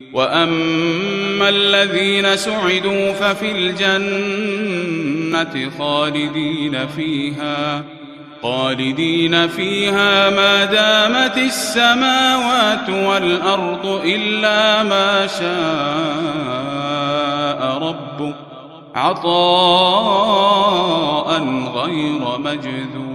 وَأَمَّا الَّذِينَ سُعِدُوا فَفِي الْجَنَّةِ خَالِدِينَ فِيهَا مَا دَامَتِ السَّمَاوَاتُ وَالْأَرْضُ إِلَّا مَا شَاءَ رَبُّكَ عَطَاءً غَيْرَ مَجْذُوذٍ.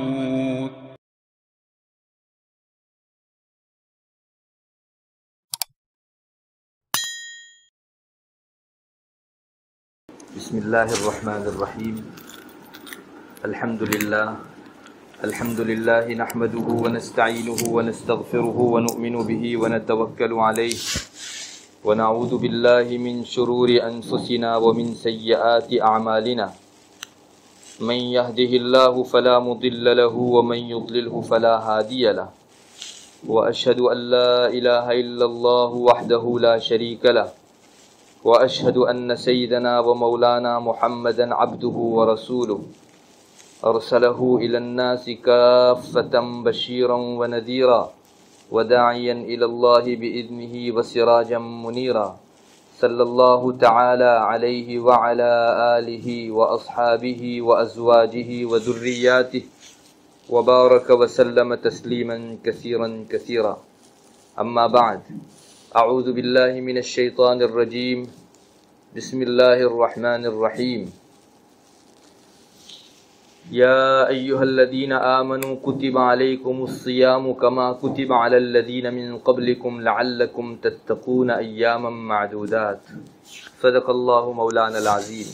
بسم اللہ الرحمن الرحیم. الحمد للہ نحمده ونستعینه ونستغفره ونؤمن به ونتوکل علیہ ونعوذ باللہ من شرور انفسنا ومن سیئات اعمالنا. من يهده اللہ فلا مضل له ومن يضلله فلا هادی له واشهد ان لا الہ الا اللہ وحده لا شریک له وأشهد أن سيدنا ومولانا محمدا عبده ورسوله أرسله إلى الناس كافة بشيرا ونذيرا وداعيا إلى الله بإذنه وسراجا منيرا. صلى الله تعالى عليه وعلى آله وأصحابه وأزواجه وذرياته وبارك وسلم تسليما كثيرا كثيرا. أما بعد، اعوذ باللہ من الشیطان الرجیم. بسم اللہ الرحمن الرحیم. یا ایہا الذین آمنوا کتب علیکم الصیام کما کتب علی الذین من قبلکم لعلکم تتقون ایاما معدودات. صدق اللہ مولانا العظیم.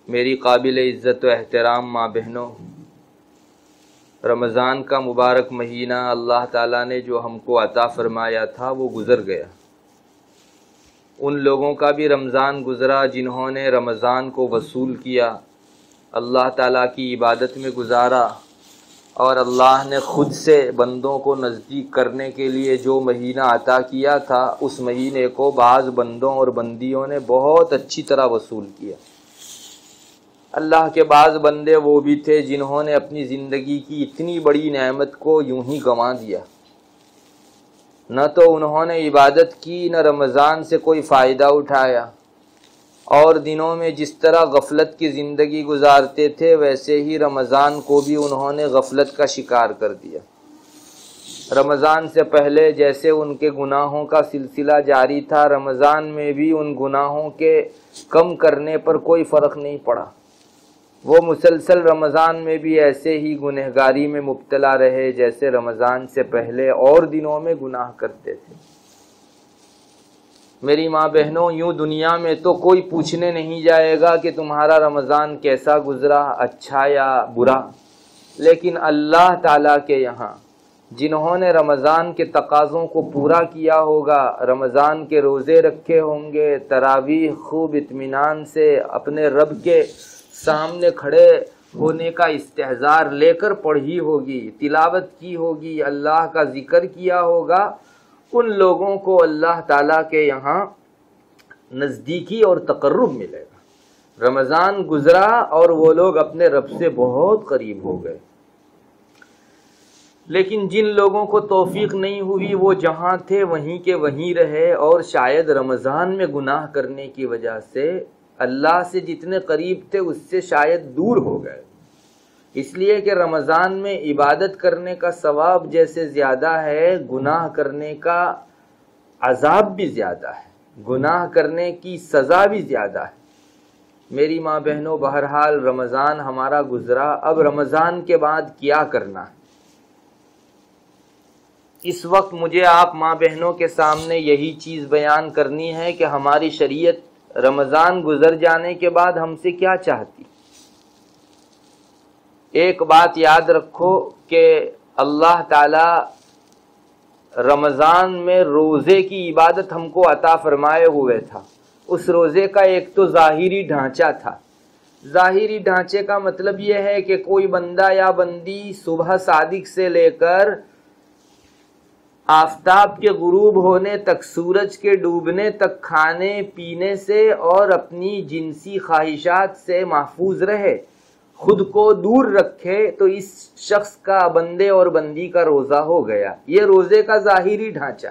میری قابل عزت و احترام ماں بہنوں، رمضان کا مبارک مہینہ اللہ تعالیٰ نے جو ہم کو عطا فرمایا تھا وہ گزر گیا. ان لوگوں کا بھی رمضان گزرا جنہوں نے رمضان کو وصول کیا، اللہ تعالیٰ کی عبادت میں گزارا، اور اللہ نے خود سے بندوں کو نزدیک کرنے کے لیے جو مہینہ عطا کیا تھا اس مہینے کو بعض بندوں اور بندیوں نے بہت اچھی طرح وصول کیا. اللہ کے بعض بندے وہ بھی تھے جنہوں نے اپنی زندگی کی اتنی بڑی نعمت کو یوں ہی گنوا دیا. نہ تو انہوں نے عبادت کی، نہ رمضان سے کوئی فائدہ اٹھایا، اور دنوں میں جس طرح غفلت کی زندگی گزارتے تھے ویسے ہی رمضان کو بھی انہوں نے غفلت کا شکار کر دیا. رمضان سے پہلے جیسے ان کے گناہوں کا سلسلہ جاری تھا، رمضان میں بھی ان گناہوں کے کم کرنے پر کوئی فرق نہیں پڑا. وہ مسلسل رمضان میں بھی ایسے ہی گنہگاری میں مبتلا رہے جیسے رمضان سے پہلے اور دنوں میں گناہ کرتے تھے. میری ماں بہنوں، یوں دنیا میں تو کوئی پوچھنے نہیں جائے گا کہ تمہارا رمضان کیسا گزرا، اچھا یا برا، لیکن اللہ تعالیٰ کے یہاں جنہوں نے رمضان کے تقاضوں کو پورا کیا ہوگا، رمضان کے روزے رکھے ہوں گے، تراویح خوب اطمینان سے اپنے رب کے سامنے کھڑے ہونے کا استحضار لے کر پڑھی ہوگی، تلاوت کی ہوگی، اللہ کا ذکر کیا ہوگا، ان لوگوں کو اللہ تعالیٰ کے یہاں نزدیکی اور تقرب ملے گا. رمضان گزرا اور وہ لوگ اپنے رب سے بہت قریب ہو گئے. لیکن جن لوگوں کو توفیق نہیں ہوئی وہ جہاں تھے وہیں کے وہیں رہے، اور شاید رمضان میں گناہ کرنے کی وجہ سے اللہ سے جتنے قریب تھے اس سے شاید دور ہو گئے. اس لیے کہ رمضان میں عبادت کرنے کا ثواب جیسے زیادہ ہے، گناہ کرنے کا عذاب بھی زیادہ ہے، گناہ کرنے کی سزا بھی زیادہ ہے. میری ماں بہنوں، بہرحال رمضان ہمارا گزرا. اب رمضان کے بعد کیا کرنا ہے؟ اس وقت مجھے آپ ماں بہنوں کے سامنے یہی چیز بیان کرنی ہے کہ ہماری شریعت رمضان گزر جانے کے بعد ہم سے کیا چاہتی. ایک بات یاد رکھو کہ اللہ تعالی رمضان میں روزے کی عبادت ہم کو عطا فرمائے ہوئے تھا. اس روزے کا ایک تو ظاہری ڈھانچہ تھا. ظاہری ڈھانچے کا مطلب یہ ہے کہ کوئی بندہ یا بندی صبح صادق سے لے کر آفتاب کے غروب ہونے تک، سورج کے ڈوبنے تک کھانے پینے سے اور اپنی جنسی خواہشات سے محفوظ رہے، خود کو دور رکھے، تو اس شخص کا، بندے اور بندی کا روزہ ہو گیا. یہ روزے کا ظاہری ڈھانچہ.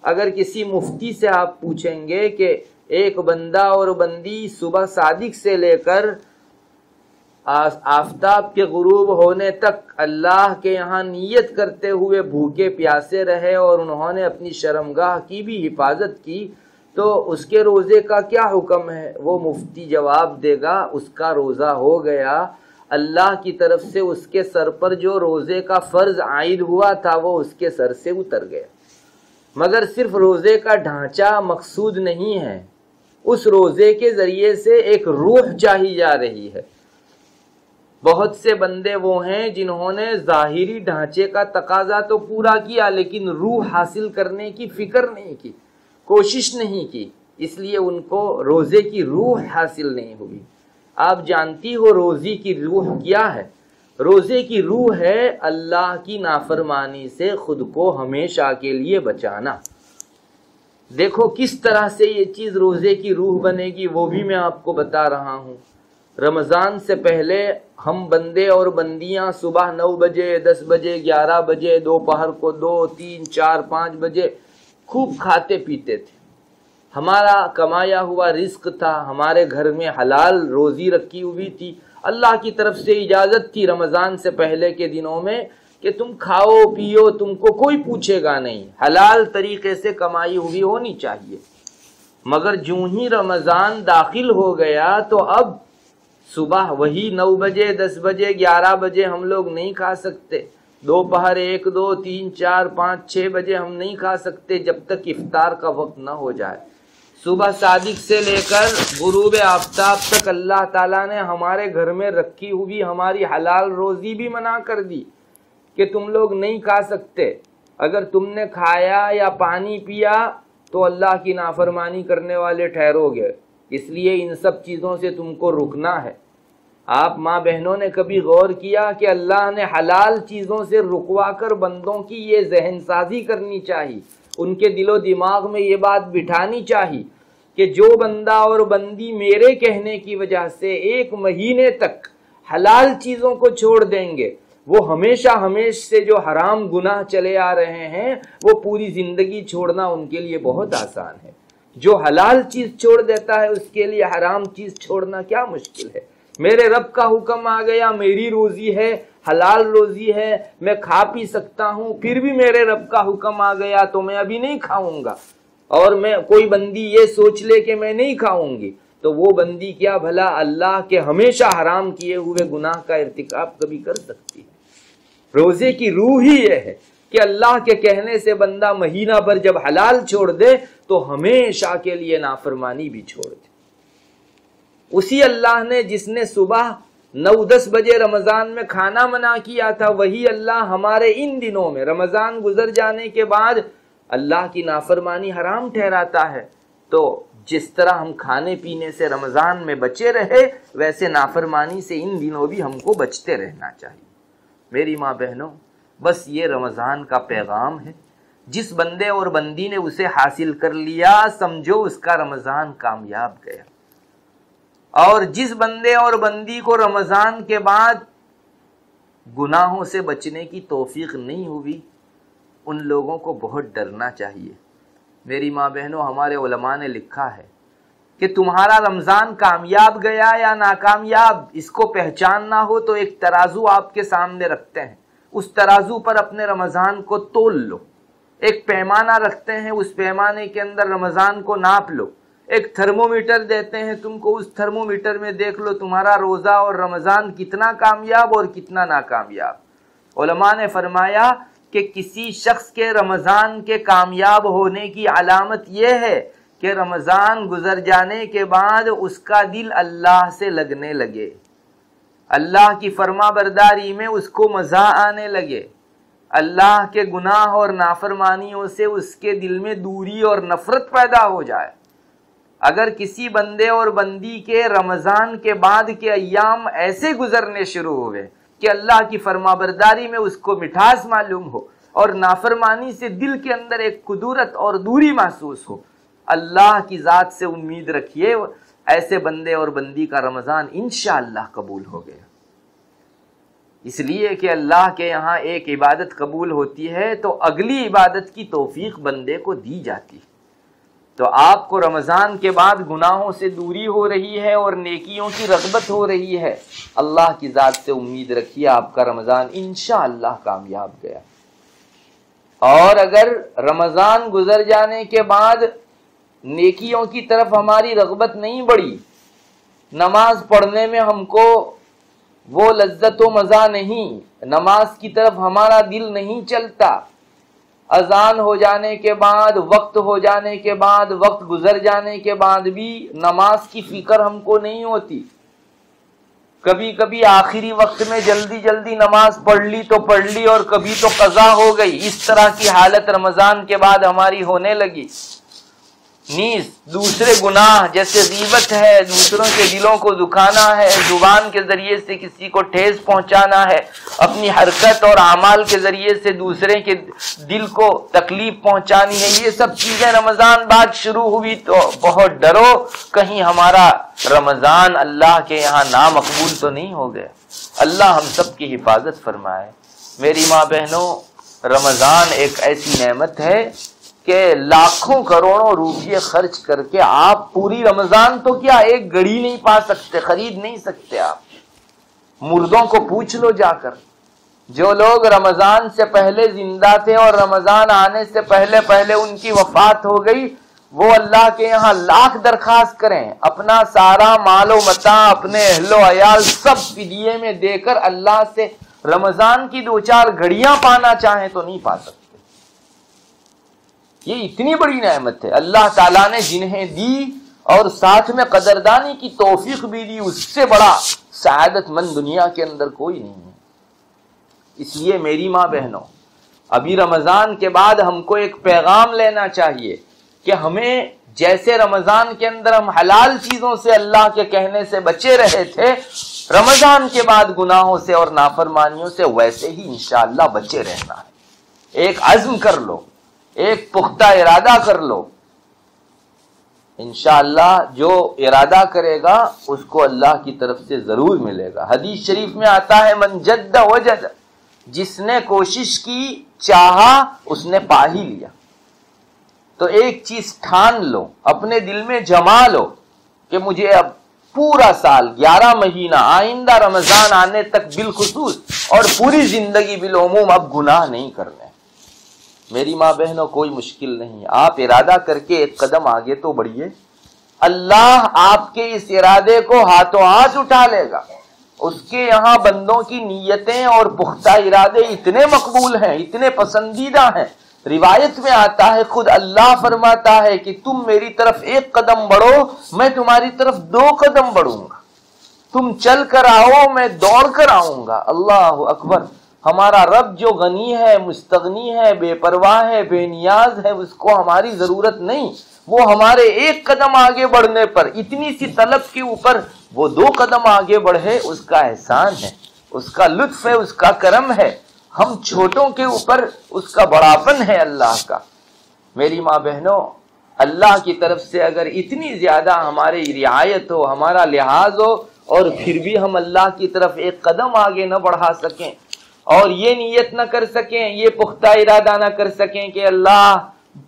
اگر کسی مفتی سے آپ پوچھیں گے کہ ایک بندہ اور بندی صبح صادق سے لے کر آفتاب کے غروب ہونے تک اللہ کے یہاں نیت کرتے ہوئے بھوکے پیاسے رہے اور انہوں نے اپنی شرمگاہ کی بھی حفاظت کی تو اس کے روزے کا کیا حکم ہے؟ وہ مفتی جواب دے گا اس کا روزہ ہو گیا، اللہ کی طرف سے اس کے سر پر جو روزے کا فرض عائد ہوا تھا وہ اس کے سر سے اتر گیا۔ مگر صرف روزے کا ڈھانچہ مقصود نہیں ہے، اس روزے کے ذریعے سے ایک روح چاہی جا رہی ہے۔ بہت سے بندے وہ ہیں جنہوں نے ظاہری ڈھانچے کا تقاضا تو پورا کیا لیکن روح حاصل کرنے کی فکر نہیں کی، کوشش نہیں کی، اس لیے ان کو روزے کی روح حاصل نہیں ہوئی۔ آپ جانتی ہو روزے کی روح کیا ہے؟ روزے کی روح ہے اللہ کی نافرمانی سے خود کو ہمیشہ کے لیے بچانا۔ دیکھو کس طرح سے یہ چیز روزے کی روح بنے گی وہ بھی میں آپ کو بتا رہا ہوں۔ رمضان سے پہلے ہم بندے اور بندیاں صبح 9 بجے 10 بجے 11 بجے دوپہر کو 2 3 4 5 بجے خوب کھاتے پیتے تھے، ہمارا کمایا ہوا رزق تھا، ہمارے گھر میں حلال روزی رکھی ہوئی تھی، اللہ کی طرف سے اجازت تھی رمضان سے پہلے کے دنوں میں کہ تم کھاؤ پیو، تم کو کوئی پوچھے گا نہیں، حلال طریقے سے کمائی ہوئی ہونی چاہیے۔ مگر جو ہی رمضان داخل ہو گیا تو اب صبح وہی 9 بجے 10 بجے 11 بجے ہم لوگ نہیں کھا سکتے، دوپہر 1 2 3 4 5 6 بجے ہم نہیں کھا سکتے جب تک افطار کا وقت نہ ہو جائے۔ صبح صادق سے لے کر غروب آفتاب تک اللہ تعالیٰ نے ہمارے گھر میں رکھی ہوئی ہماری حلال روزی بھی منع کر دی کہ تم لوگ نہیں کھا سکتے۔ اگر تم نے کھایا یا پانی پیا تو اللہ کی نافرمانی کرنے والے ٹھہرو گے، اس لیے ان سب چیزوں سے تم کو رکنا ہے۔ آپ ماں بہنوں نے کبھی غور کیا کہ اللہ نے حلال چیزوں سے رکوا کر بندوں کی یہ ذہن سازی کرنی چاہیے، ان کے دل و دماغ میں یہ بات بٹھانی چاہیے کہ جو بندہ اور بندی میرے کہنے کی وجہ سے 1 مہینے تک حلال چیزوں کو چھوڑ دیں گے، وہ ہمیشہ سے جو حرام گناہ چلے آ رہے ہیں وہ پوری زندگی چھوڑنا ان کے لیے بہت آسان ہے۔ جو حلال چیز چھوڑ دیتا ہے اس کے لیے حرام چیز چھوڑنا کیا مشکل ہے؟ میرے رب کا حکم آ گیا، میری روزی ہے، حلال روزی ہے، میں کھا پی سکتا ہوں، پھر بھی میرے رب کا حکم آ گیا تو میں ابھی نہیں کھاؤں گا، اور میں کوئی بندی یہ سوچ لے کہ میں نہیں کھاؤں گی تو وہ بندی کیا بھلا اللہ کے ہمیشہ حرام کیے ہوئے گناہ کا ارتکاب کبھی کر سکتی ہے؟ روزے کی روح ہی یہ ہے کہ اللہ کے کہنے سے بندہ مہینہ بھر جب حلال چھوڑ دے تو ہمیشہ کے لیے نافرمانی بھی چھوڑ دے۔ اسی اللہ نے جس نے صبح 9-10 بجے رمضان میں کھانا منع کیا تھا، وہی اللہ ہمارے ان دنوں میں رمضان گزر جانے کے بعد اللہ کی نافرمانی حرام ٹھہراتا ہے۔ تو جس طرح ہم کھانے پینے سے رمضان میں بچے رہے ویسے نافرمانی سے ان دنوں بھی ہم کو بچتے رہنا چاہیے۔ میری ماں بہنوں، بس یہ رمضان کا پیغام ہے، جس بندے اور بندی نے اسے حاصل کر لیا سمجھو اس کا رمضان کامیاب گیا، اور جس بندے اور بندی کو رمضان کے بعد گناہوں سے بچنے کی توفیق نہیں ہوئی ان لوگوں کو بہت ڈرنا چاہیے۔ میری ماں بہنوں، ہمارے علماء نے لکھا ہے کہ تمہارا رمضان کامیاب گیا یا ناکامیاب اس کو پہچاننا ہو تو ایک ترازو آپ کے سامنے رکھتے ہیں، اس ترازو پر اپنے رمضان کو تول لو، ایک پیمانہ رکھتے ہیں، اس پیمانے کے اندر رمضان کو ناپ لو، ایک تھرمومیٹر دیتے ہیں تم کو، اس تھرمومیٹر میں دیکھ لو تمہارا روزہ اور رمضان کتنا کامیاب اور کتنا ناکامیاب۔ علماء نے فرمایا کہ کسی شخص کے رمضان کے کامیاب ہونے کی علامت یہ ہے کہ رمضان گزر جانے کے بعد اس کا دل اللہ سے لگنے لگے، اللہ کی فرما برداری میں اس کو مزہ آنے لگے، اللہ کے گناہ اور نافرمانیوں سے اس کے دل میں دوری اور نفرت پیدا ہو جائے۔ اگر کسی بندے اور بندی کے رمضان کے بعد کے ایام ایسے گزرنے شروع ہوئے کہ اللہ کی فرما برداری میں اس کو مٹھاس معلوم ہو اور نافرمانی سے دل کے اندر ایک کدورت اور دوری محسوس ہو، اللہ کی ذات سے امید رکھیے ایسے بندے اور بندی کا رمضان انشاءاللہ قبول ہو گیا۔ اس لیے کہ اللہ کے یہاں ایک عبادت قبول ہوتی ہے تو اگلی عبادت کی توفیق بندے کو دی جاتی ہے۔ تو آپ کو رمضان کے بعد گناہوں سے دوری ہو رہی ہے اور نیکیوں کی رغبت ہو رہی ہے، اللہ کی ذات سے امید رکھیے آپ کا رمضان انشاءاللہ کامیاب گیا۔ اور اگر رمضان گزر جانے کے بعد نیکیوں کی طرف ہماری رغبت نہیں بڑھی، نماز پڑھنے میں ہم کو وہ لذت و مزہ نہیں، نماز کی طرف ہمارا دل نہیں چلتا، اذان ہو جانے کے بعد، وقت ہو جانے کے بعد، وقت گزر جانے کے بعد بھی نماز کی فکر ہم کو نہیں ہوتی، کبھی کبھی آخری وقت میں جلدی جلدی نماز پڑھ لی تو پڑھ لی اور کبھی تو قضا ہو گئی، اس طرح کی حالت رمضان کے بعد ہماری ہونے لگی۔ نیز دوسرے گناہ جیسے غیبت ہے، دوسروں کے دلوں کو دکھانا ہے، زبان کے ذریعے سے کسی کو ٹھیس پہنچانا ہے، اپنی حرکت اور اعمال کے ذریعے سے دوسرے کے دل کو تکلیف پہنچانی ہے، یہ سب چیزیں رمضان بعد شروع ہوئی تو بہت ڈرو کہیں ہمارا رمضان اللہ کے یہاں نامقبول تو نہیں ہو گیا۔ اللہ ہم سب کی حفاظت فرمائے۔ میری ماں بہنوں، رمضان ایک ایسی نعمت ہے کہ لاکھوں کروڑوں روپے خرچ کر کے آپ پوری رمضان تو کیا ایک گھڑی نہیں پا سکتے، خرید نہیں سکتے۔ آپ مردوں کو پوچھ لو جا کر، جو لوگ رمضان سے پہلے زندہ تھے اور رمضان آنے سے پہلے پہلے ان کی وفات ہو گئی، وہ اللہ کے یہاں لاکھ درخواست کریں، اپنا سارا مال و متاع، اپنے اہل و عیال سب فدیے میں دے کر اللہ سے رمضان کی دو چار گھڑیاں پانا چاہیں تو نہیں پا سکتے۔ یہ اتنی بڑی نعمت ہے اللہ تعالیٰ نے جنہیں دی اور ساتھ میں قدردانی کی توفیق بھی دی، اس سے بڑا سعادت مند دنیا کے اندر کوئی نہیں ہے۔ اس لیے میری ماں بہنوں، ابھی رمضان کے بعد ہم کو ایک پیغام لینا چاہیے کہ ہمیں جیسے رمضان کے اندر ہم حلال چیزوں سے اللہ کے کہنے سے بچے رہے تھے، رمضان کے بعد گناہوں سے اور نافرمانیوں سے ویسے ہی انشاءاللہ بچے رہنا ہے۔ ایک عزم کر لو، ایک پختہ ارادہ کر لو، انشاءاللہ جو ارادہ کرے گا اس کو اللہ کی طرف سے ضرور ملے گا۔ حدیث شریف میں آتا ہے من جد وجد، جس نے کوشش کی چاہا اس نے پا ہی لیا۔ تو ایک چیز ٹھان لو، اپنے دل میں جما لو کہ مجھے اب پورا سال 11 مہینہ آئندہ رمضان آنے تک بالخصوص اور پوری زندگی بالعموم اب گناہ نہیں کرنے۔ میری ماں بہنوں، کوئی مشکل نہیں، آپ ارادہ کر کے ایک قدم آگے تو بڑھیے، اللہ آپ کے اس ارادے کو ہاتھوں ہاتھ اٹھا لے گا۔ اس کے یہاں بندوں کی نیتیں اور پختہ ارادے اتنے مقبول ہیں، اتنے پسندیدہ ہیں، روایت میں آتا ہے خود اللہ فرماتا ہے کہ تم میری طرف ایک قدم بڑھو میں تمہاری طرف 2 قدم بڑھوں گا، تم چل کر آؤ میں دوڑ کر آؤں گا۔ اللہ اکبر! ہمارا رب جو غنی ہے، مستغنی ہے، بے پرواہ ہے، بے نیاز ہے، اس کو ہماری ضرورت نہیں، وہ ہمارے ایک قدم آگے بڑھنے پر، اتنی سی طلب کے اوپر وہ 2 قدم آگے بڑھے، اس کا احسان ہے، اس کا لطف ہے، اس کا کرم ہے۔ ہم چھوٹوں کے اوپر اس کا بڑاپن ہے اللہ کا۔ میری ماں بہنوں، اللہ کی طرف سے اگر اتنی زیادہ ہماری رعایت ہو، ہمارا لحاظ ہو، اور پھر بھی ہم اللہ کی طرف ایک قدم آگے نہ بڑھا سکیں اور یہ نیت نہ کر سکیں، یہ پختہ ارادہ نہ کر سکیں کہ اللہ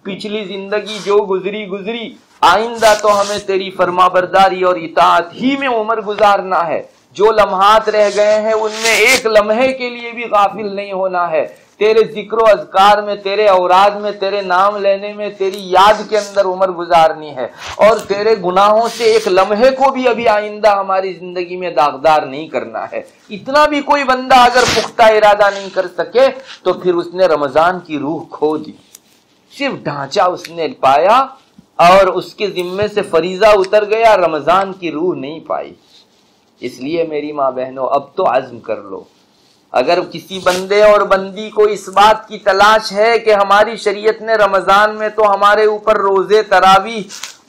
پچھلی زندگی جو گزری آئندہ تو ہمیں تیری فرما برداری اور اطاعت ہی میں عمر گزارنا ہے، جو لمحات رہ گئے ہیں ان میں ایک لمحے کے لیے بھی غافل نہیں ہونا ہے، تیرے ذکر و اذکار میں، تیرے اوراد میں، تیرے نام لینے میں، تیری یاد کے اندر عمر گزارنی ہے، اور تیرے گناہوں سے ایک لمحے کو بھی ابھی آئندہ ہماری زندگی میں داغدار نہیں کرنا ہے۔ اتنا بھی کوئی بندہ اگر پختہ ارادہ نہیں کر سکے تو پھر اس نے رمضان کی روح کھو دی، صرف ڈھانچہ اس نے پایا اور اس کے ذمے سے فریضہ اتر گیا، رمضان کی روح نہیں پائی۔ اس لیے میری ماں بہنوں، اب تو عزم کر لو۔ اگر کسی بندے اور بندی کو اس بات کی تلاش ہے کہ ہماری شریعت نے رمضان میں تو ہمارے اوپر روزے، تراویح،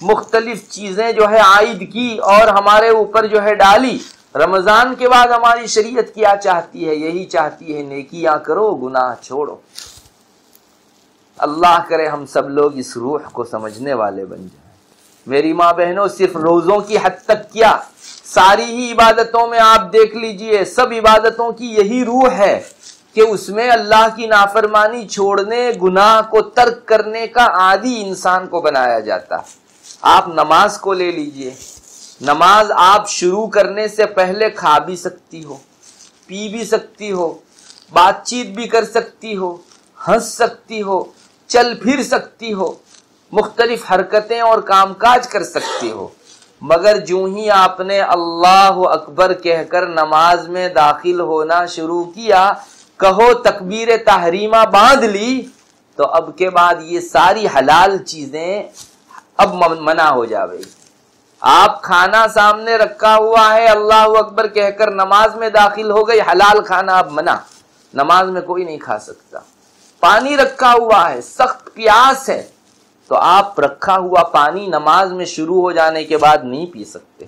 مختلف چیزیں جو ہے عائد کی اور ہمارے اوپر جو ہے ڈالی، رمضان کے بعد ہماری شریعت کیا چاہتی ہے؟ یہی چاہتی ہے نیکیاں کرو، گناہ چھوڑو۔ اللہ کرے ہم سب لوگ اس روح کو سمجھنے والے بن جائیں۔ میری ماں بہنوں صرف روزوں کی حد تک کیا، ساری ہی عبادتوں میں آپ دیکھ لیجئے، سب عبادتوں کی یہی روح ہے کہ اس میں اللہ کی نافرمانی چھوڑنے، گناہ کو ترک کرنے کا عادی انسان کو بنایا جاتا ہے۔ آپ نماز کو لے لیجئے، نماز آپ شروع کرنے سے پہلے کھا بھی سکتی ہو، پی بھی سکتی ہو، بات چیت بھی کر سکتی ہو، ہنس سکتی ہو، چل پھر سکتی ہو، مختلف حرکتیں اور کام کاج کر سکتی ہو، مگر جو ہی آپ نے اللہ اکبر کہہ کر نماز میں داخل ہونا شروع کیا، کہو تکبیر تحریمہ باندھ لی، تو اب کے بعد یہ ساری حلال چیزیں اب منع ہو جاوے گی۔ آپ کھانا سامنے رکھا ہوا ہے، اللہ اکبر کہہ کر نماز میں داخل ہو گئی، حلال کھانا اب منع، نماز میں کوئی نہیں کھا سکتا۔ پانی رکھا ہوا ہے، سخت پیاس ہے، تو آپ رکھا ہوا پانی نماز میں شروع ہو جانے کے بعد نہیں پی سکتے۔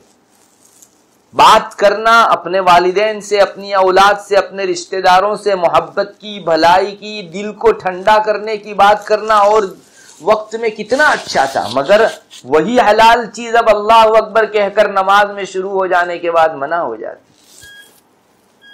بات کرنا اپنے والدین سے، اپنی اولاد سے، اپنے رشتہ داروں سے محبت کی، بھلائی کی، دل کو ٹھنڈا کرنے کی بات کرنا اور وقت میں کتنا اچھا تھا، مگر وہی حلال چیز اب اللہ اکبر کہہ کر نماز میں شروع ہو جانے کے بعد منع ہو جاتی۔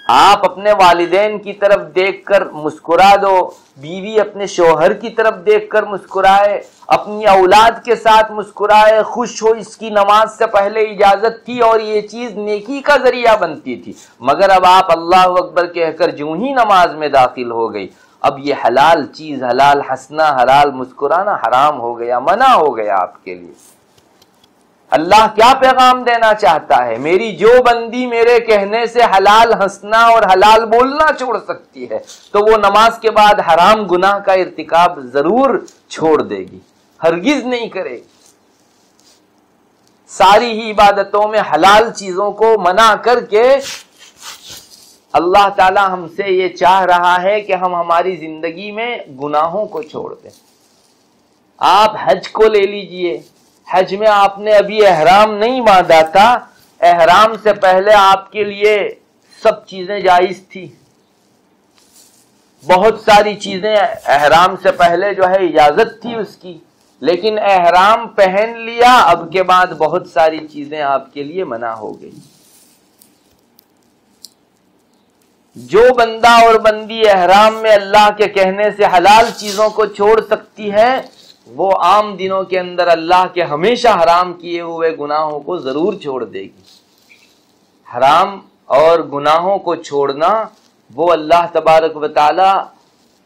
آپ اپنے والدین کی طرف دیکھ کر مسکرا دو، بیوی اپنے شوہر کی طرف دیکھ کر مسکرائے، اپنی اولاد کے ساتھ مسکرائے، خوش ہو، اس کی نماز سے پہلے اجازت تھی اور یہ چیز نیکی کا ذریعہ بنتی تھی، مگر اب آپ اللہ اکبر کہہ کر جو ہی نماز میں داخل ہو گئی، اب یہ حلال چیز، حلال ہنسنا، حلال مسکرانا حرام ہو گیا، منع ہو گیا آپ کے لیے۔ اللہ کیا پیغام دینا چاہتا ہے؟ میری جو بندی میرے کہنے سے حلال ہنسنا اور حلال بولنا چھوڑ سکتی ہے تو وہ نماز کے بعد حرام گناہ کا ارتکاب ضرور چھوڑ دے گی، ہرگز نہیں کرے گی۔ ساری ہی عبادتوں میں حلال چیزوں کو منع کر کے اللہ تعالی ہم سے یہ چاہ رہا ہے کہ ہم ہماری زندگی میں گناہوں کو چھوڑ دیں۔ آپ حج کو لے لیجئے، حج میں آپ نے ابھی احرام نہیں باندھا تھا، احرام سے پہلے آپ کے لیے سب چیزیں جائز تھی، بہت ساری چیزیں احرام سے پہلے جو ہے اجازت تھی اس کی، لیکن احرام پہن لیا، اب کے بعد بہت ساری چیزیں آپ کے لیے منع ہو گئی۔ جو بندہ اور بندی احرام میں اللہ کے کہنے سے حلال چیزوں کو چھوڑ سکتی ہے، وہ عام دنوں کے اندر اللہ کے ہمیشہ حرام کیے ہوئے گناہوں کو ضرور چھوڑ دے گی۔ حرام اور گناہوں کو چھوڑنا وہ اللہ تبارک و تعالی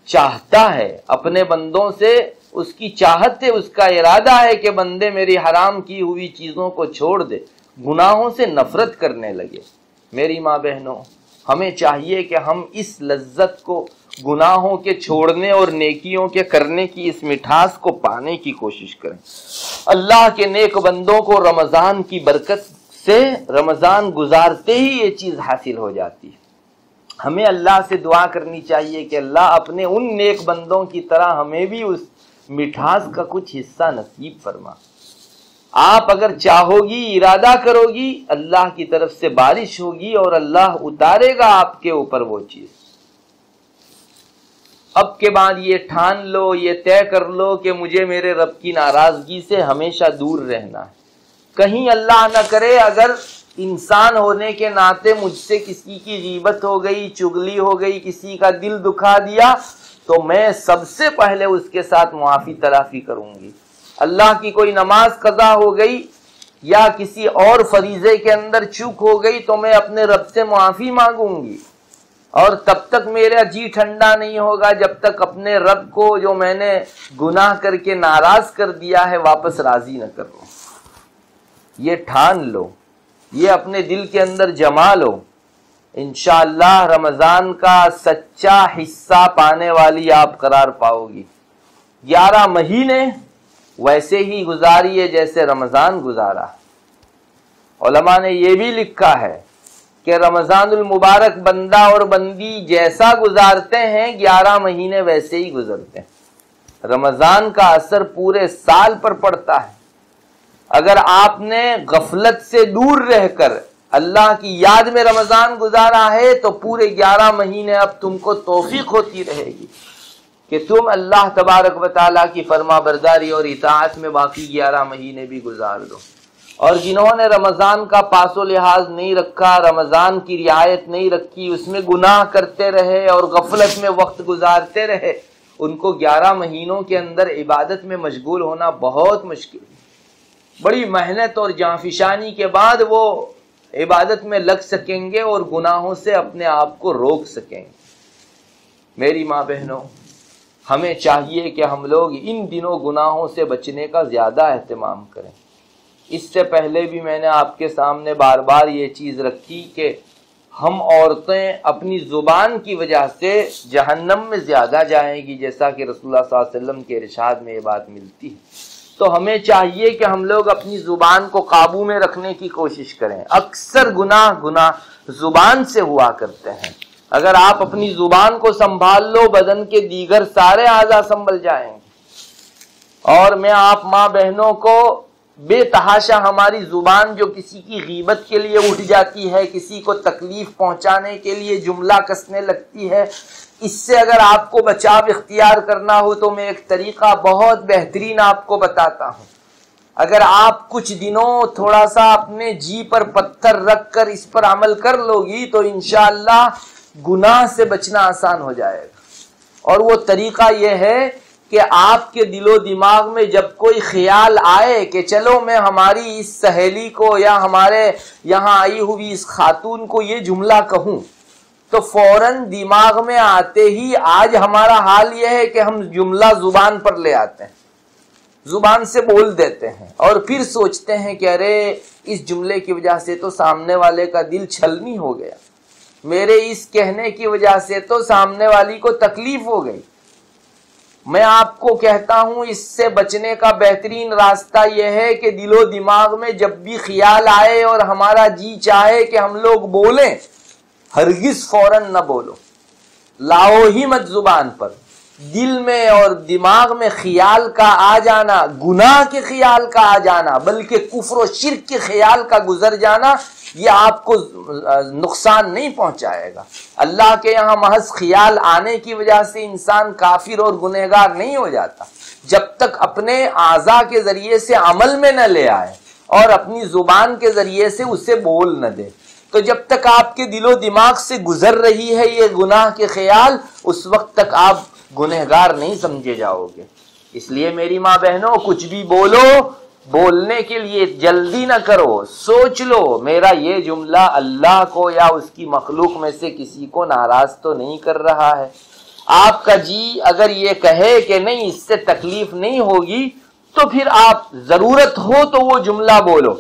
چاہتا ہے اپنے بندوں سے، اس کی چاہت ہے، اس کا ارادہ ہے کہ بندے میری حرام کی ہوئی چیزوں کو چھوڑ دے، گناہوں سے نفرت کرنے لگے۔ میری ماں بہنوں، ہمیں چاہیے کہ ہم اس لذت کو، گناہوں کے چھوڑنے اور نیکیوں کے کرنے کی اس مٹھاس کو پانے کی کوشش کریں۔ اللہ کے نیک بندوں کو رمضان کی برکت سے رمضان گزارتے ہی یہ چیز حاصل ہو جاتی ہے۔ ہمیں اللہ سے دعا کرنی چاہیے کہ اللہ اپنے ان نیک بندوں کی طرح ہمیں بھی اس مٹھاس کا کچھ حصہ نصیب فرما۔ آپ اگر چاہو گی، ارادہ کرو گی، اللہ کی طرف سے بارش ہوگی اور اللہ اتارے گا آپ کے اوپر وہ چیز۔ اب کے بعد یہ ٹھان لو، یہ طے کر لو کہ مجھے میرے رب کی ناراضگی سے ہمیشہ دور رہنا ہے۔ کہیں اللہ نہ کرے اگر انسان ہونے کے ناطے مجھ سے کسی کی غیبت ہو گئی، چغلی ہو گئی، کسی کا دل دکھا دیا، تو میں سب سے پہلے اس کے ساتھ معافی تلافی کروں گی۔ اللہ کی کوئی نماز قضا ہو گئی یا کسی اور فریضے کے اندر چوک ہو گئی تو میں اپنے رب سے معافی مانگوں گی، اور تب تک میرا جی ٹھنڈا نہیں ہوگا جب تک اپنے رب کو جو میں نے گناہ کر کے ناراض کر دیا ہے واپس راضی نہ کر لوں۔ یہ ٹھان لو، یہ اپنے دل کے اندر جما لو، انشاءاللہ رمضان کا سچا حصہ پانے والی آپ قرار پاؤ گی۔ 11 مہینے ویسے ہی گزاریے جیسے رمضان گزارا۔ علماء نے یہ بھی لکھا ہے کہ رمضان المبارک بندہ اور بندی جیسا گزارتے ہیں 11 مہینے ویسے ہی گزرتے ہیں۔ رمضان کا اثر پورے سال پر پڑتا ہے۔ اگر آپ نے غفلت سے دور رہ کر اللہ کی یاد میں رمضان گزارا ہے تو پورے 11 مہینے اب تم کو توفیق ہوتی رہے گی۔ کہ تم اللہ تبارک و تعالیٰ کی فرما برداری اور اطاعت میں باقی 11 مہینے بھی گزار دو۔ اور جنہوں نے رمضان کا پاس و لحاظ نہیں رکھا، رمضان کی رعایت نہیں رکھی، اس میں گناہ کرتے رہے اور غفلت میں وقت گزارتے رہے، ان کو 11 مہینوں کے اندر عبادت میں مشغول ہونا بہت مشکل ہے۔ بڑی محنت اور جانفشانی کے بعد وہ عبادت میں لگ سکیں گے اور گناہوں سے اپنے آپ کو روک سکیں گے۔ میری ماں بہنوں، ہمیں چاہیے کہ ہم لوگ ان دنوں گناہوں سے بچنے کا زیادہ اہتمام کریں۔ اس سے پہلے بھی میں نے آپ کے سامنے بار بار یہ چیز رکھی کہ ہم عورتیں اپنی زبان کی وجہ سے جہنم میں زیادہ جائیں گی، جیسا کہ رسول اللہ صلی اللہ علیہ وسلم کے ارشاد میں یہ بات ملتی ہے۔ تو ہمیں چاہیے کہ ہم لوگ اپنی زبان کو قابو میں رکھنے کی کوشش کریں۔ اکثر گناہ زبان سے ہوا کرتے ہیں۔ اگر آپ اپنی زبان کو سنبھال لو، بدن کے دیگر سارے اعضاء سنبھل جائیں گے۔ اور میں آپ ماں بہنوں کو بے تحاشا ہماری زبان جو کسی کی غیبت کے لیے اٹھ جاتی ہے، کسی کو تکلیف پہنچانے کے لیے جملہ کسنے لگتی ہے، اس سے اگر آپ کو بچاؤ اختیار کرنا ہو تو میں ایک طریقہ بہت بہترین آپ کو بتاتا ہوں۔ اگر آپ کچھ دنوں تھوڑا سا اپنے جی پر پتھر رکھ کر اس پر عمل کر لو گی تو انشاءاللہ گناہ سے بچنا آسان ہو جائے گا۔ اور وہ طریقہ یہ ہے کہ آپ کے دل و دماغ میں جب کوئی خیال آئے کہ چلو میں ہماری اس سہیلی کو یا ہمارے یہاں آئی ہوئی اس خاتون کو یہ جملہ کہوں، تو فوراً دماغ میں آتے ہی آج ہمارا حال یہ ہے کہ ہم جملہ زبان پر لے آتے ہیں، زبان سے بول دیتے ہیں، اور پھر سوچتے ہیں کہ ارے اس جملے کی وجہ سے تو سامنے والے کا دل چھلنی ہو گیا، میرے اس کہنے کی وجہ سے تو سامنے والی کو تکلیف ہو گئی۔ میں آپ کو کہتا ہوں اس سے بچنے کا بہترین راستہ یہ ہے کہ دل و دماغ میں جب بھی خیال آئے اور ہمارا جی چاہے کہ ہم لوگ بولیں، ہرگز فوراً نہ بولو، لاؤ ہی مت زبان پر۔ دل میں اور دماغ میں خیال کا آ جانا، گناہ کے خیال کا آ جانا، بلکہ کفر و شرک کے خیال کا گزر جانا، یہ آپ کو نقصان نہیں پہنچائے گا۔ اللہ کے یہاں محض خیال آنے کی وجہ سے انسان کافر اور گنہگار نہیں ہو جاتا، جب تک اپنے اعضاء کے ذریعے سے عمل میں نہ لے آئے اور اپنی زبان کے ذریعے سے اسے بول نہ دے۔ تو جب تک آپ کے دل و دماغ سے گزر رہی ہے یہ گناہ کے خیال، اس وقت تک آپ گنہگار نہیں سمجھے جاؤ گے۔ اس لیے میری ماں بہنوں، کچھ بھی بولو، بولنے کے لیے جلدی نہ کرو، سوچ لو میرا یہ جملہ اللہ کو یا اس کی مخلوق میں سے کسی کو ناراض تو نہیں کر رہا ہے۔ آپ کا جی اگر یہ کہے کہ نہیں اس سے تکلیف نہیں ہوگی تو پھر آپ ضرورت ہو تو وہ جملہ بولو،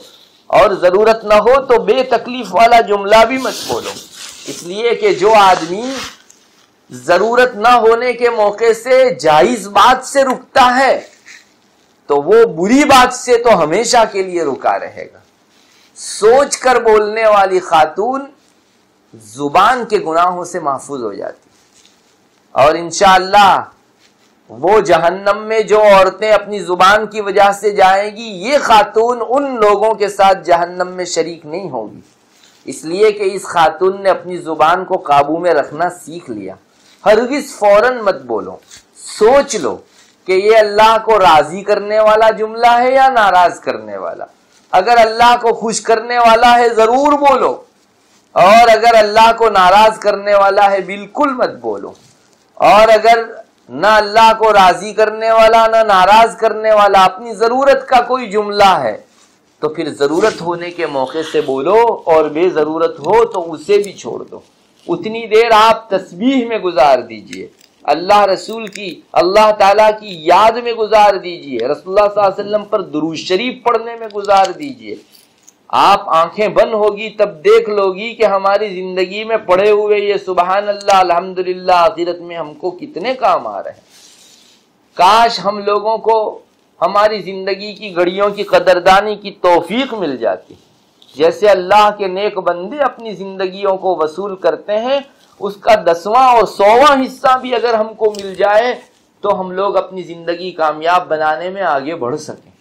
اور ضرورت نہ ہو تو بے تکلیف والا جملہ بھی مت بولو۔ اس لیے کہ جو آدمی ضرورت نہ ہونے کے موقع سے جائز بات سے رکتا ہے تو وہ بری بات سے تو ہمیشہ کے لیے رکا رہے گا۔ سوچ کر بولنے والی خاتون زبان کے گناہوں سے محفوظ ہو جاتی، اور انشاءاللہ وہ جہنم میں جو عورتیں اپنی زبان کی وجہ سے جائیں گی، یہ خاتون ان لوگوں کے ساتھ جہنم میں شریک نہیں ہوگی، اس لیے کہ اس خاتون نے اپنی زبان کو قابو میں رکھنا سیکھ لیا۔ ہرگز فوراً مت بولو، سوچ لو کہ یہ اللہ کو راضی کرنے والا جملہ ہے یا ناراض کرنے والا۔ اگر اللہ کو خوش کرنے والا ہے ضرور بولو، اور اگر اللہ کو ناراض کرنے والا ہے بالکل مت بولو۔ اور اگر نہ اللہ کو راضی کرنے والا نہ ناراض کرنے والا اپنی ضرورت کا کوئی جملہ ہے تو پھر ضرورت ہونے کے موقع سے بولو، اور بے ضرورت ہو تو اسے بھی چھوڑ دو۔ اتنی دیر آپ تسبیح میں گزار دیجئے، اللہ رسول کی، اللہ تعالیٰ کی یاد میں گزار دیجئے، رسول اللہ صلی اللہ علیہ وسلم پر درود شریف پڑھنے میں گزار دیجئے۔ آپ آنکھیں بند ہوگی تب دیکھ لو گی کہ ہماری زندگی میں پڑھے ہوئے یہ سبحان اللہ الحمدللہ آخرت میں ہم کو کتنے کام آ رہے ہیں۔ کاش ہم لوگوں کو ہماری زندگی کی گھڑیوں کی قدردانی کی توفیق مل جاتی، جیسے اللہ کے نیک بندے اپنی زندگیوں کو وصول کرتے ہیں، اس کا 10واں اور 100واں حصہ بھی اگر ہم کو مل جائے تو ہم لوگ اپنی زندگی کامیاب بنانے میں آگے بڑھ سکیں۔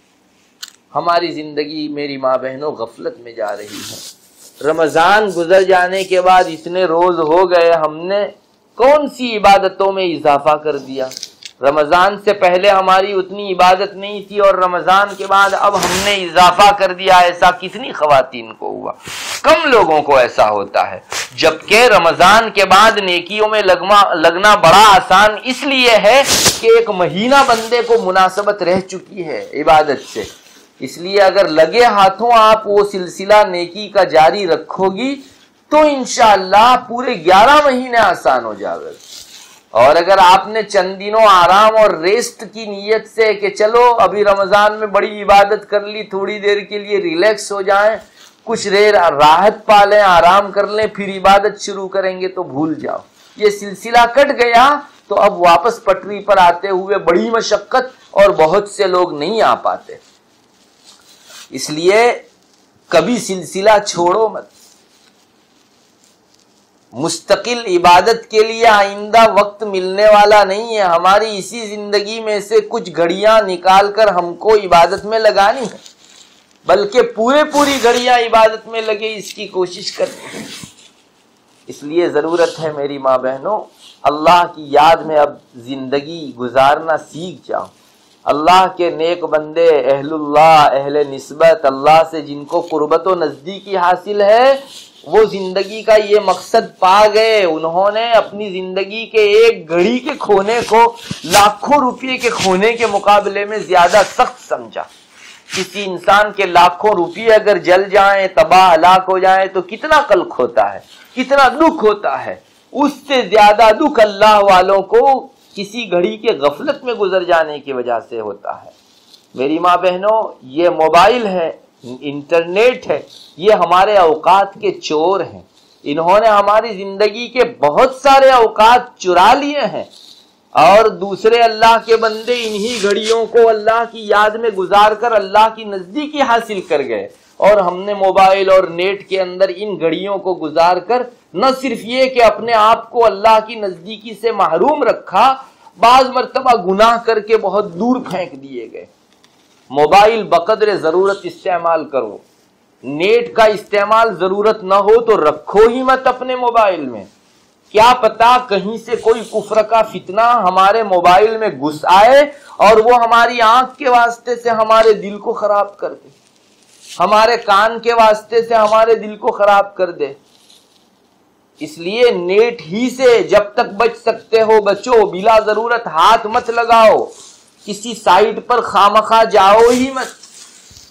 ہماری زندگی میری ماں بہنوں غفلت میں جا رہی ہے۔ رمضان گزر جانے کے بعد اتنے روز ہو گئے، ہم نے کون سی عبادتوں میں اضافہ کر دیا؟ رمضان سے پہلے ہماری اتنی عبادت نہیں تھی اور رمضان کے بعد اب ہم نے اضافہ کر دیا. ایسا کتنی خواتین کو ہوا؟ کم لوگوں کو ایسا ہوتا ہے. جبکہ رمضان کے بعد نیکیوں میں لگنا بڑا آسان اس لیے ہے کہ ایک مہینہ بندے کو مناسبت رہ چکی ہے عبادت سے. اس لیے اگر لگے ہاتھوں آپ وہ سلسلہ نیکی کا جاری رکھو گی تو انشاءاللہ پورے 11 مہینے آسان ہو جائے گا. اور اگر آپ نے چند دنوں آرام اور ریسٹ کی نیت سے کہ چلو ابھی رمضان میں بڑی عبادت کر لی، تھوڑی دیر کے لیے ریلیکس ہو جائیں، کچھ دیر راحت پا لیں، آرام کر لیں، پھر عبادت شروع کریں گے تو بھول جاؤ. یہ سلسلہ کٹ گیا تو اب واپس پٹری پر آتے ہوئے بڑی مشقت اور بہت سے لوگ نہیں آ پاتے. اس لیے کبھی سلسلہ چھوڑو مت. مستقل عبادت کے لیے آئندہ وقت ملنے والا نہیں ہے. ہماری اسی زندگی میں سے کچھ گھڑیاں نکال کر ہم کو عبادت میں لگانی ہے، بلکہ پوری گھڑیاں عبادت میں لگے اس کی کوشش کرتے ہیں. اس لیے ضرورت ہے میری ماں بہنوں، اللہ کی یاد میں اب زندگی گزارنا سیکھ جاؤ. اللہ کے نیک بندے، اہل اللہ، اہل نسبت، اللہ سے جن کو قربت و نزدیکی حاصل ہے، وہ زندگی کا یہ مقصد پا گئے. انہوں نے اپنی زندگی کے ایک گھڑی کے کھونے کو لاکھوں روپے کے کھونے کے مقابلے میں زیادہ سخت سمجھا. کسی انسان کے لاکھوں روپے اگر جل جائیں، تباہ ہلاک ہو جائیں تو کتنا قلق ہوتا ہے، کتنا دکھ ہوتا ہے. اس سے زیادہ دکھ اللہ والوں کو کسی گھڑی کے غفلت میں گزر جانے کی وجہ سے ہوتا ہے. میری ماں بہنوں، یہ موبائل ہے، انٹرنیٹ ہے، یہ ہمارے اوقات کے چور ہیں. انہوں نے ہماری زندگی کے بہت سارے اوقات چرا لیے ہیں اور دوسرے اللہ کے بندے انہی گھڑیوں کو اللہ کی یاد میں گزار کر اللہ کی نزدیکی حاصل کر گئے. اور ہم نے موبائل اور نیٹ کے اندر ان گھڑیوں کو گزار کر نہ صرف یہ کہ اپنے آپ کو اللہ کی نزدیکی سے محروم رکھا، بعض مرتبہ گناہ کر کے بہت دور پھینک دیے گئے. موبائل بقدر ضرورت استعمال کرو. نیٹ کا استعمال ضرورت نہ ہو تو رکھو ہی مت اپنے موبائل میں. کیا پتا کہیں سے کوئی کفر کا فتنہ ہمارے موبائل میں گھس آئے اور وہ ہماری آنکھ کے واسطے سے ہمارے دل کو خراب کر دے، ہمارے کان کے واسطے سے ہمارے دل کو خراب کر دے. اس لیے نیٹ ہی سے جب تک بچ سکتے ہو بچو. بلا ضرورت ہاتھ مت لگاؤ، کسی سائٹ پر خامخواہ جاؤ ہی مت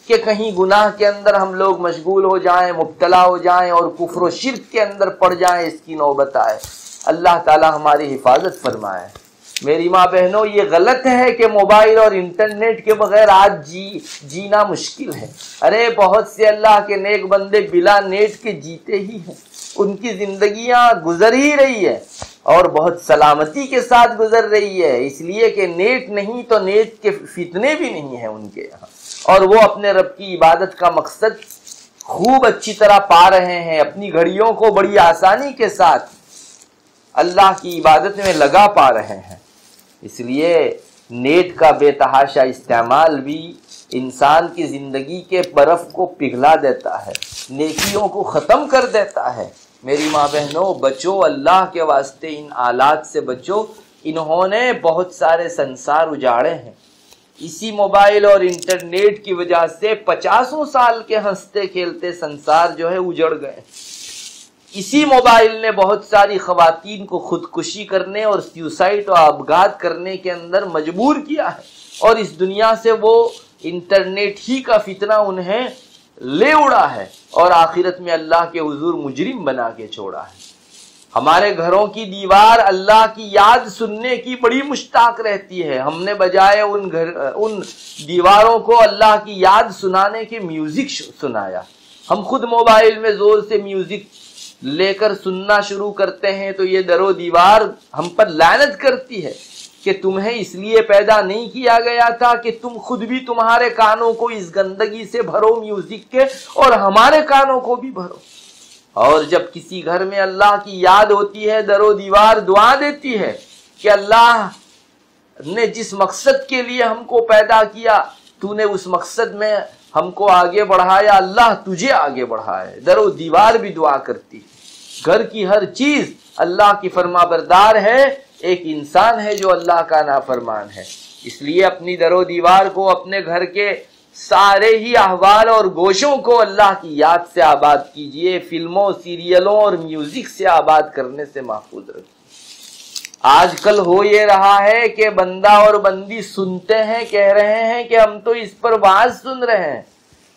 کہ کہیں گناہ کے اندر ہم لوگ مشغول ہو جائیں، مبتلا ہو جائیں اور کفر و شرک کے اندر پڑ جائیں، اس کی نوبت آئے. اللہ تعالی ہماری حفاظت فرمائے. میری ماں بہنوں، یہ غلط ہے کہ موبائل اور انٹرنیٹ کے بغیر آج جینا مشکل ہے. ارے بہت سے اللہ کے نیک بندے بلا نیٹ کے جیتے ہی ہیں، ان کی زندگیاں گزر ہی رہی ہے اور بہت سلامتی کے ساتھ گزر رہی ہے. اس لیے کہ نیٹ نہیں تو نیٹ کے فتنے بھی نہیں ہیں ان کے یہاں، اور وہ اپنے رب کی عبادت کا مقصد خوب اچھی طرح پا رہے ہیں. اپنی گھڑیوں کو بڑی آسانی کے ساتھ اللہ کی عبادت میں لگا پا رہے ہیں. اس لیے نیٹ کا بے تحاشا استعمال بھی انسان کی زندگی کے برف کو پگھلا دیتا ہے، نیکیوں کو ختم کر دیتا ہے. میری ماں بہنوں، بچو، اللہ کے واسطے ان آلات سے بچو. انہوں نے بہت سارے سنسار اجاڑے ہیں. اسی موبائل اور انٹرنیٹ کی وجہ سے 50 سال کے ہنستے کھیلتے سنسار جو ہے اجڑ گئے. اسی موبائل نے بہت ساری خواتین کو خودکشی کرنے اور سیوسائڈ و ابغاط کرنے کے اندر مجبور کیا ہے، اور اس دنیا سے وہ انٹرنیٹ ہی کا فتنہ انہیں لے اڑا ہے اور آخرت میں اللہ کے حضور مجرم بنا کے چھوڑا ہے. ہمارے گھروں کی دیوار اللہ کی یاد سننے کی بڑی مشتاق رہتی ہے. ہم نے بجائے ان دیواروں کو اللہ کی یاد سنانے کے میوزک سنایا. ہم خود موبائل میں زور سے میوزک لے کر سننا شروع کرتے ہیں تو یہ در و دیوار ہم پر لعنت کرتی ہے کہ تمہیں اس لیے پیدا نہیں کیا گیا تھا کہ تم خود بھی تمہارے کانوں کو اس گندگی سے بھرو میوزک کے، اور ہمارے کانوں کو بھی بھرو. اور جب کسی گھر میں اللہ کی یاد ہوتی ہے، در و دیوار دعا دیتی ہے کہ اللہ نے جس مقصد کے لیے ہم کو پیدا کیا، تو نے اس مقصد میں ہم کو آگے بڑھایا، اللہ تجھے آگے بڑھائے. در و دیوار بھی دعا کرتی. گھر کی ہر چیز اللہ کی فرما بردار ہے. ایک انسان ہے جو اللہ کا نافرمان ہے۔ اس لیے اپنی در و دیوار کو، اپنے گھر کے سارے ہی احوال اور گوشوں کو اللہ کی یاد سے آباد کیجئے، فلموں، سیریلوں اور میوزک سے آباد کرنے سے محفوظ رکھیے۔ آج کل ہو یہ رہا ہے کہ بندہ اور بندی سنتے ہیں، کہہ رہے ہیں کہ ہم تو اس پر وعظ سن رہے ہیں،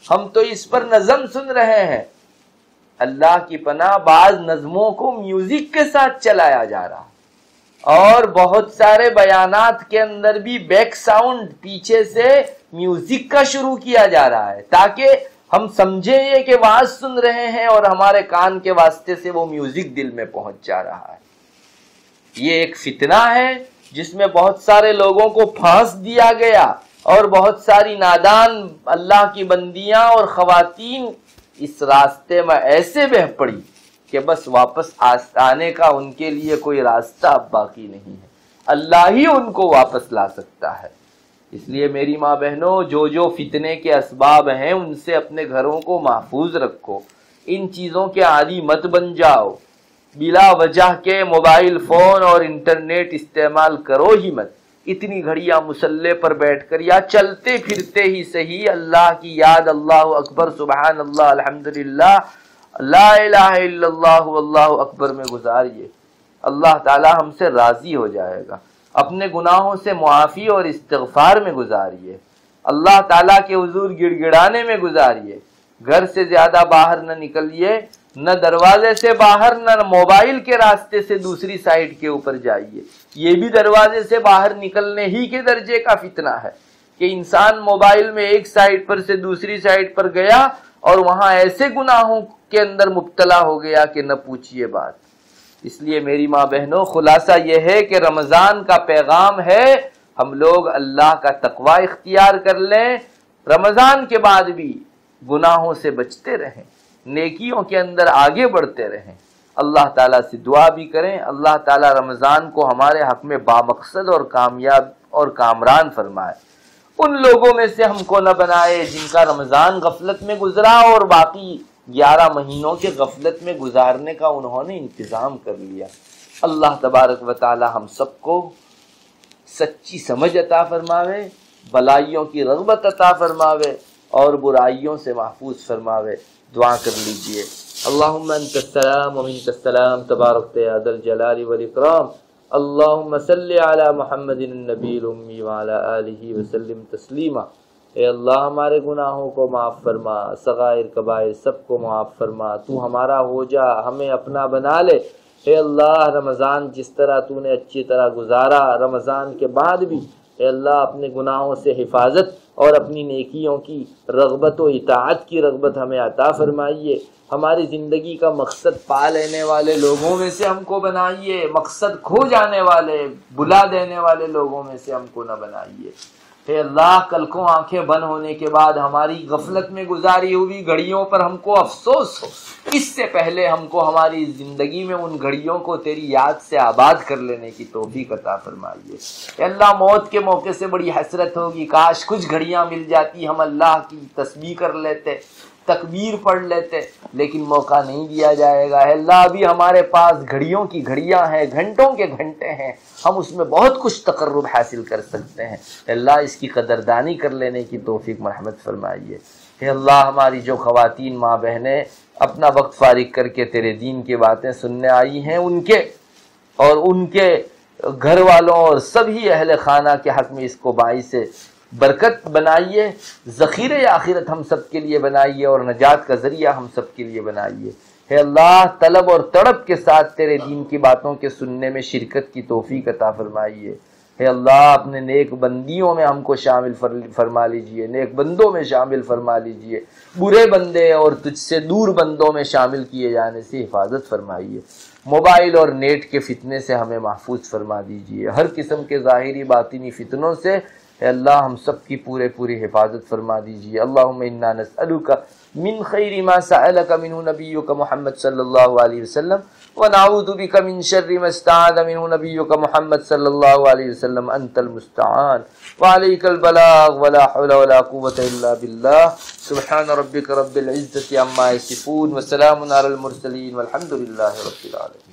ہم تو اس پر نظم سن رہے ہیں۔ اللہ کی پناہ، بعض نظموں کو میوزک کے ساتھ چلایا جا رہا، اور بہت سارے بیانات کے اندر بھی بیک ساؤنڈ پیچھے سے میوزک کا شروع کیا جا رہا ہے، تاکہ ہم سمجھیں یہ کہ وعظ سن رہے ہیں اور ہمارے کان کے واسطے سے وہ میوزک دل میں پہنچ جا رہا ہے۔ یہ ایک فتنہ ہے جس میں بہت سارے لوگوں کو پھانس دیا گیا، اور بہت ساری نادان اللہ کی بندیاں اور خواتین اس راستے میں ایسے بہہ پڑی کہ بس واپس آنے کا ان کے لیے کوئی راستہ اب باقی نہیں ہے۔ اللہ ہی ان کو واپس لا سکتا ہے۔ اس لیے میری ماں بہنوں، جو فتنے کے اسباب ہیں ان سے اپنے گھروں کو محفوظ رکھو، ان چیزوں کے عادی مت بن جاؤ، بلا وجہ کے موبائل فون اور انٹرنیٹ استعمال کرو ہی مت۔ اتنی گھڑیاں مصلے پر بیٹھ کر یا چلتے پھرتے ہی صحیح اللہ کی یاد، اللہ اکبر، سبحان اللہ، الحمدللہ، لا الہ الا اللہ واللہ اکبر میں گزاریے۔ اللہ تعالی ہم سے راضی ہو جائے گا۔ اپنے گناہوں سے معافی اور استغفار میں گزاریے، اللہ تعالیٰ کے حضور گڑ گڑانے میں گزاریے۔ گھر سے زیادہ باہر نہ نکلیے، نہ دروازے سے باہر، نہ موبائل کے راستے سے دوسری سائٹ کے اوپر جائیے۔ یہ بھی دروازے سے باہر نکلنے ہی کے درجے کا فتنہ ہے کہ انسان موبائل میں ایک سائٹ پر سے دوسری سائٹ پر گیا اور وہاں ایسے گناہوں کے اندر مبتلا ہو گیا کہ نہ پوچھئے بات۔ اس لیے میری ماں بہنوں، خلاصہ یہ ہے کہ رمضان کا پیغام ہے ہم لوگ اللہ کا تقوی اختیار کر لیں، رمضان کے بعد بھی گناہوں سے بچتے رہیں، نیکیوں کے اندر آگے بڑھتے رہیں، اللہ تعالیٰ سے دعا بھی کریں اللہ تعالیٰ رمضان کو ہمارے حق میں بامقصد اور کامیاب اور کامران فرمائے۔ ان لوگوں میں سے ہم کو نہ بنائے جن کا رمضان غفلت میں گزرا اور باقی 11 مہینوں کے غفلت میں گزارنے کا انہوں نے انتظام کر لیا۔ اللہ تبارک و تعالی ہم سب کو سچی سمجھ عطا فرماوے، بلائیوں کی رغبت عطا فرماوے اور برائیوں سے محفوظ فرماوے۔ دعا کر لیجئے۔ اللہم انت السلام و منک السلام، تبارک یا ذا الجلال والاکرام۔ اللہم صلی علی محمد النبی الامی وعلی آلہ وسلم تسلیما۔ اے اللہ ہمارے گناہوں کو معاف فرما، صغائر کبائر سب کو معاف فرما، تو ہمارا ہو جا، ہمیں اپنا بنا لے۔ اے اللہ رمضان جس طرح تو نے اچھی طرح گزارا، رمضان کے بعد بھی اے اللہ اپنے گناہوں سے حفاظت اور اپنی نیکیوں کی رغبت و اطاعت کی رغبت ہمیں عطا فرمائیے۔ ہماری زندگی کا مقصد پا لینے والے لوگوں میں سے ہم کو بنائیے، مقصد کھو جانے والے، بلا دینے والے لوگوں میں سے ہم کو نہ بنائیے۔ اے اللہ کل کو آنکھیں بند ہونے کے بعد ہماری غفلت میں گزاری ہوئی گھڑیوں پر ہم کو افسوس ہو، اس سے پہلے ہم کو ہماری زندگی میں ان گھڑیوں کو تیری یاد سے آباد کر لینے کی توفیق عطا فرمائیے۔ اے اللہ موت کے موقع سے بڑی حسرت ہوگی، کاش کچھ گھڑیاں مل جاتی، ہم اللہ کی تسبیح کر لیتے، تکبیر پڑھ لیتے، لیکن موقع نہیں دیا جائے گا۔ اے اللہ ابھی ہمارے پاس گھڑیوں کی گھڑیاں ہیں، گھنٹوں کے گھنٹے ہیں، ہم اس میں بہت کچھ تقرب حاصل کر سکتے ہیں۔ اے اللہ اس کی قدردانی کر لینے کی توفیق مرحمت فرمائیے۔ اے اللہ ہماری جو خواتین ماں بہنیں اپنا وقت فارغ کر کے تیرے دین کی باتیں سننے آئی ہیں، ان کے اور ان کے گھر والوں اور سبھی اہل خانہ کے حق میں اس کو باعث برکت بنائیے، ذخیرہ آخرت ہم سب کے لیے بنائیے اور نجات کا ذریعہ ہم سب کے لیے بنائیے۔ اے اللہ طلب اور تڑپ کے ساتھ تیرے دین کی باتوں کے سننے میں شرکت کی توفیق عطا فرمائیے۔ اے اللہ اپنے نیک بندیوں میں ہم کو شامل فرما لیجئے، نیک بندوں میں شامل فرما لیجئے، برے بندے اور تجھ سے دور بندوں میں شامل کیے جانے سے حفاظت فرمائیے۔ موبائل اور نیٹ کے فتنے سے ہمیں محفوظ فرما دیجئے، ہر قسم کے ظاہری باطنی فتنوں سے اے اللہ ہم سب کی پوری حفاظت فرما دیجئے۔ اللہم انا نسألک من خیر ما سألک منہ نبیک محمد صلی اللہ علیہ وسلم ونعوذ بک من شر ما استعاذ منہ نبیک محمد صلی اللہ علیہ وسلم، انت المستعان وعلیک البلاغ ولا حول ولا قوة الا باللہ۔ سبحان ربک رب العزة عما یصفون وسلام علی المرسلین والحمد للہ رب العالمین۔